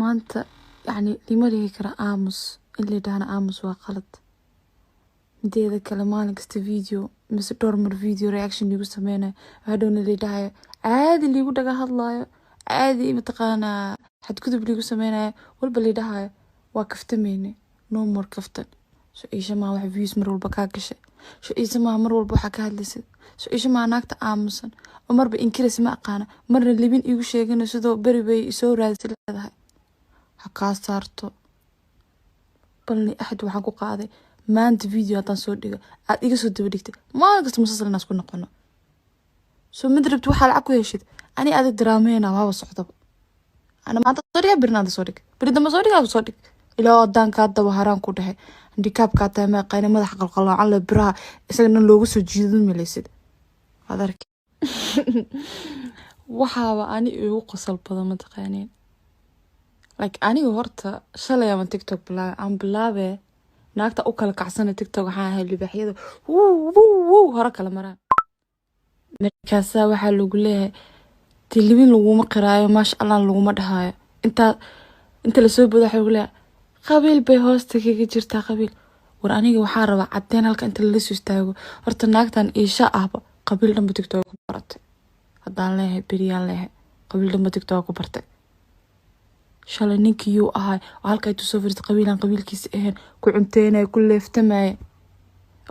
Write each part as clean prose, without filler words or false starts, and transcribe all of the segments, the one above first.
maanta yani lima dhihi kara aamus in la yidhaahna aamus waa qalad. mideeda kale maalin kasta video mise dhowr mar video reaction liigu sameynayo hadhowna la yidhaahayo caadi liigu dhaga hadlaayo caadi mataqaanaa xadgudub liigu sameynayo walba la yidhaahayo waa kaftameyne no more kaftan. So isha maa wax views mar walba kaa gashay, so isha maa mar walba waxaa ka hadlaysid, so isha maa naagta aamusan oo marba inkiris ma aqaana marna libin iigu sheegana sidoo beri bay isoo raadisay leedahay. ha kaa saarto balni axad waxaan ku qaaday maanta video haddaan soo dhiga aad iga soo daba dhigtay maalin kasta musalsal inaan isku noqono. So mid rabti waxaa lacag ku heshid ani aada daraameyna waaba socdaba ana maanta soo dhiga birnaada soo dhig beri damba soo dhigaa soo dhig ilaa haddaan kaa daba haraan ku dhahay handikaabkaa tahay ma aqaani madaxa qalqaloocan le biraha isagana loogu soo jiidan malaysid waad arki waxaaba ani igu qosol badan mataqaaniin like aniga horta shalay ama tiktok aan bilaabe naagta u kala kacsana tiktok waxaan ahay libaaxyada hore kala maraan markaasaa waxaa lagu leeyahay tilibin laguma qiraayo maasha allah laguma dhahaayo inta lasoo bodo waxaa lagu leeyahay qabiil bay hoosta kaga jirtaa qabiil. war aniga waxaa rabaa cadeen halka inta lala soo istaago horta naagtan iisha ahba qabiil dhanba tiktok ku baratay haddaan leeyahay beriyaan leeyahay qabiil dhanba tiktok ku bartay. shalay ninkii yuu ahay oo halka ay tusoo fariistay qabiilaan qabiilkiisa ahayn ku cunteynaya ku leeftamaya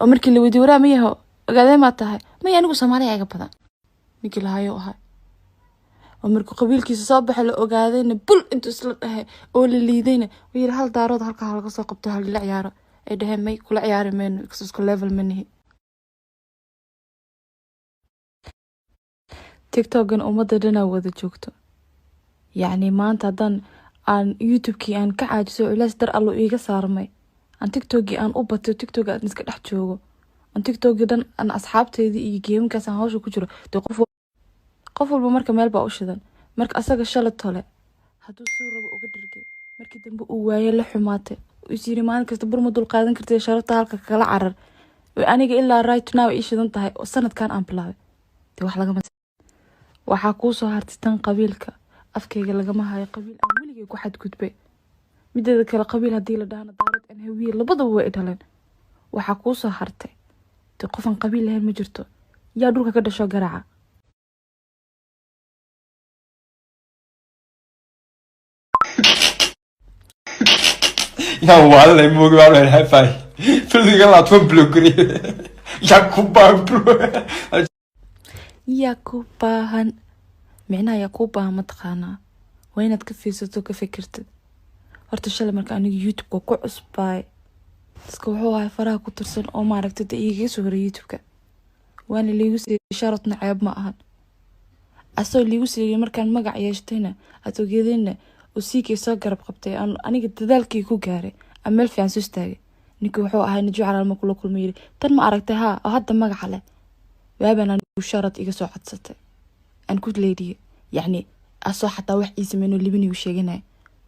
oo markii la weydiiyey waraa mayaho ogaadee maa tahay maya anigu soomaaliya iga badan ninkii lahayo ahay oo markuu qabiilkiisa soo baxay la ogaadayna bul intuu isla dhahay oo la liidayna wuu yidhi hal daarood halkaa laga soo qabto hal la ciyaaro ay dhaheen may kula ciyaari mayno isku level manihi. tiktokan ummadda dhanaa wada joogto yacni maanta haddaan aan youtubekii aan ka caajiso culays dar allo iiga saarmay aan tiktokii aan u bato tiktok aan iska dhex joogo aan tiktokii dhan aan asxaabteedii iyo geemkaas aan hawsha ku jiro dee qof walba marka meel baa u shidan marka asaga shalay tole hadduu soo rabo uga dhargay markii dambe uu waaye la xumaatay is yiri maalin kasta burma dul qaadan kartay sharafta halka kala carar aniga ilaa right now ii shidan tahay oo sanadkan aan bilaabay dee wax lagama waxaa kuu soo hartay tan qabiilka afkayga lagama hayo qabiil aan weligay ku xadgudbay mideeda kale qabiil haddii la dhahana daarad aan hawiye labadaba way dhaleen waxaa kuu soo hartay dee qofan qabiil lahayn ma jirto yaa dhulka ka dhasho garaaca. Ya walla mogi var öyle hep ay. Fırdıgan atma blogger. yakubahan micnaha yakubahan ma taqaanaa waa inaad ka fiirsato ka fikirtid. horta shalay marka aniga youtubeka ku cusbaay iska wuxuu ahay faraha ku tirsan oo maaragtay da iiga soo horay youtubeka waana liigu siiyey sharatna ceeb ma ahan asoo liigu siiyey markaan magac yeeshtayna aad ogeedayna oo siikay soo garab qabtay aniga dadaalkii ku gaaray aan meel fiican soo istaagay ninkii wuxuu ahay najiib calaalma kula kulma yiri tan ma aragtay haa oo hadda magaca leh waabaan anigu sharat iga soo codsatay aan ku leediyay yacni asoo xataa wax ii sameyno libinigu sheeganay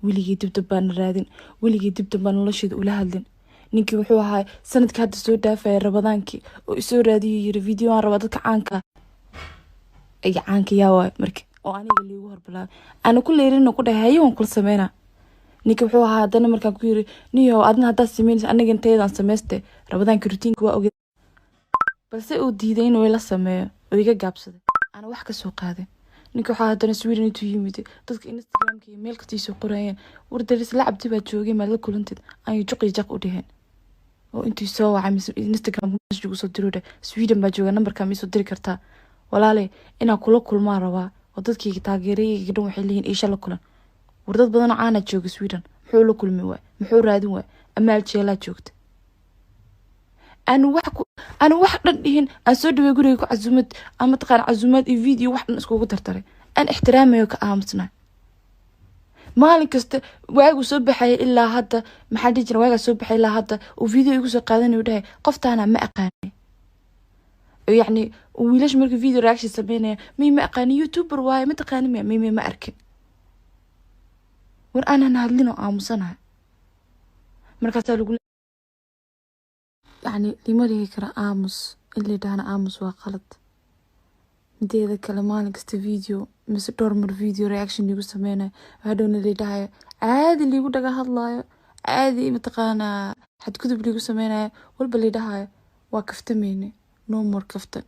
weligii dibdab baan raadin weligii dibdab baan nolosheeda ula hadlin. ninkii wuxuu ahay sanadkii hadda soo dhaafay rabadaankii oo isoo raadiyay yiri video aan raba dadka caanka ay caanka yaa waay markii oo aniga liigu horbalaa ana ku leerina ku dhahay hayo kula sameeyna. ninkii wuxuu ahaa hadana markaan ku yiri niyo adna hadda sameeyay aniga inteedaan sameystay rabadaanka routiinka waa ogeey balse uu diiday inuu la sameeyo oo iga gaabsaday ana wax ka soo qaaday. ninkii waxaa hadana Sweden intuu yimid dadka Instagramka iyo mailka tiisoo qorayeen wardaris la cabdi baa joogay meel la kulantid ay juqi u dhaheen oo intii soo wacay Instagram ugu soo diray Sweden baa jooga numberka mi soo diri kartaa walaale inaa kula kulmaa rabaa oo dadkii taageerayay dhan waxay leeyihiin isha la kulan wardad badan caana jooga Sweden muxuu la kulmi waay muxuu raadin waay amaal jeela joogta أنا واحد دين أسود ويقولي كو عزومات أما تقال عزومات الفيديو واحد نسكو ترتري أنا احترامي وكأمسنا مالك واجو صبحي إلا هذا ما حد يجري واجو صبحي إلا هذا وفيديو يقول قادني وده قفت أنا ما أقاني يعني وليش مركب فيديو رياكشن سبينه مي ما أقاني يوتيوبر واي ما تقاني مي ما أركن وأنا نهلنا أمسنا مركز أقول يعني لما لي كرا آمس اللي دهنا آمس وقلت mideeda kale maalin kasta video mise dhowr mar video reaction liigu sameynayo hadhowna lidhahayo caadi liigu dhaga hadlaayo caadi mataqaanaa xadgudub liigu sameynayo walba lidhahayo waa kaftameyne no more kaftan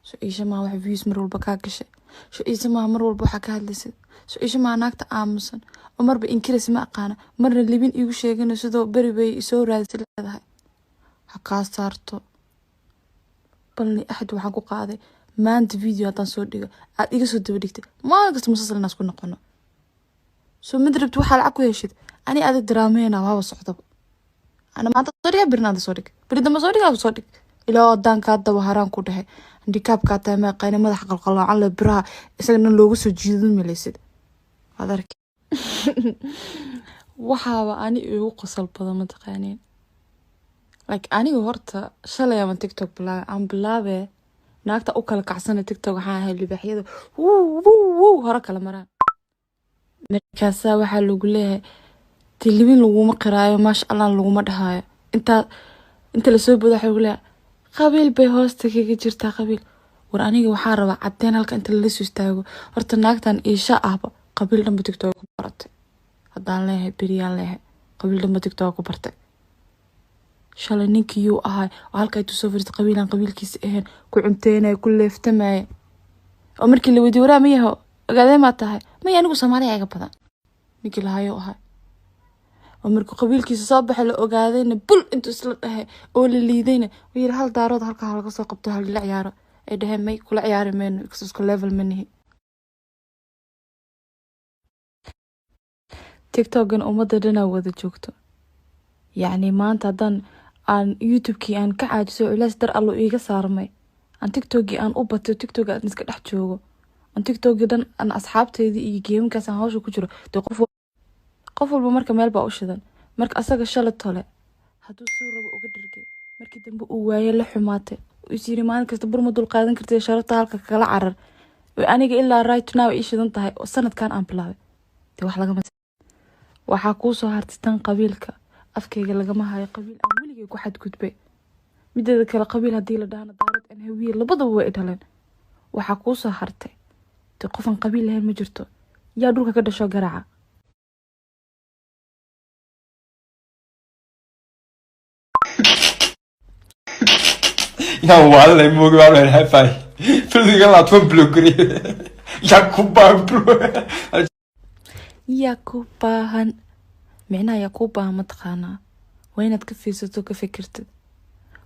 so isha maa wax views mar walba kaa gashay so isha maa mar walba waxaa ka hadlaysid so isha maa naagta aamusan oo marba inkiris ma aqaana marna libin iigu sheegana sidoo beri bay isoo raadisay leedahay ha kaa saarto balni axad waxaan ku qaaday maanta video haddaan soo dhigo aad iga soo daba dhigtay maalin kasta musalsal inaas ku noqono soo mid rabti waxaa lacag ku heshid ani aada daraameyna waaba socdaba ana maanta soo dhiga birnaada soo dhig beri damba soo dhigaaba soo dhig ilaa haddaan kaa daba haraan ku dhahay handikaabkaa tahay meeqayna madaxa qalqaloocan le biraha isagana loogu soo jiidan malaysid waad arki waxaaba ani igu qosol badan mataqaaniin like aniga horta shalay ama tiktok aan bilaabe naagta u kala kacsana tiktok waxaan ahay libaaxyada hore kala maraan markaasaa waxaa lagu leeyahay tilibin laguma qiraayo maasha allah laguma dhahaayo inta lasoo bodo waxaa lagu leeyahay qabiil bay hoosta kaga jirtaa qabiil war aniga waxaa rabaa cadeen halka inta lala soo istaago horta naagtan iisha ahba qabiil dhanba tiktok ku baratay haddaan leeyahay beriyaan leeyahay qabiil dhanba tiktok ku bartay shalay ninkii yuu ahay oo halka ay tusoo fariistay qabiilaan qabiilkiisa ahayn ku cunteynaya ku leeftamaya oo markii la weydiiyey waraa miyaho ogaadee maa tahay maya anigu soomaaliya iga badan ninkii lahayuu ahay oo markuu qabiilkiisa soo baxay la ogaadayna bul intuu isla dhahay oo la liidayna wuu yiri hal daarood halkaa halaga soo qabto halila ciyaaro ay dhaheen may kula ciyaari mayno isku level manihi tiktokan ummadda dhanaa wada joogto yacni maanta haddaan aan youtubekii aan ka caajiso culays dar allo iiga saarmay aan tiktokii aan u bato tiktok aan iska dhex joogo aan tiktokii dhan aan asxaabteydii iyo geemkaas aan hawsha ku jiro dee qof walba marka meel baa u shidan marka asaga shalay tole hadduu suu rabo uga dhargay markii dambe uu waaye la xumaatay is yiri maalin kasta burma dul qaadan kartay sharafta halka kala carar aniga ilaa right now ii shidan tahay oo sanadkan aan bilaabay dee wax lagama waxaa kuu soo hartay tan qabiilka afkayga lagama hayo qabiil aan weligay ku xadgudbay mideeda kale qabiil haddii la dhahana daarad aan hawiye labadaba way dhaleen waxaa kuu soo hartay dee qofan qabiil lahayn ma jirto yaa dhulka ka dhasho garaaca yaa waalay moogi baa la hafay fildiga la twa blogri yaa ku baa bro yaa ku baahan micnaha yaa ku baahan mataqaanaa waa inaad ka fiirsato ka fikirtid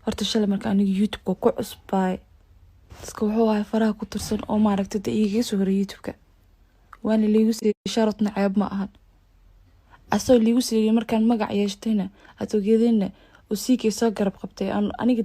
horta shalay marka aniga youtubeka ku cusbaay dadka wuxuu ahay faraha ku tirsan oo maaragtay dee igaga soo horay youtubeka waana liigu siiyey sharatna ceeb ma ahan asoo liigu siiyey markaan magac yeeshtayna aad ogeedayna oo siikay soo garab qabtay aniga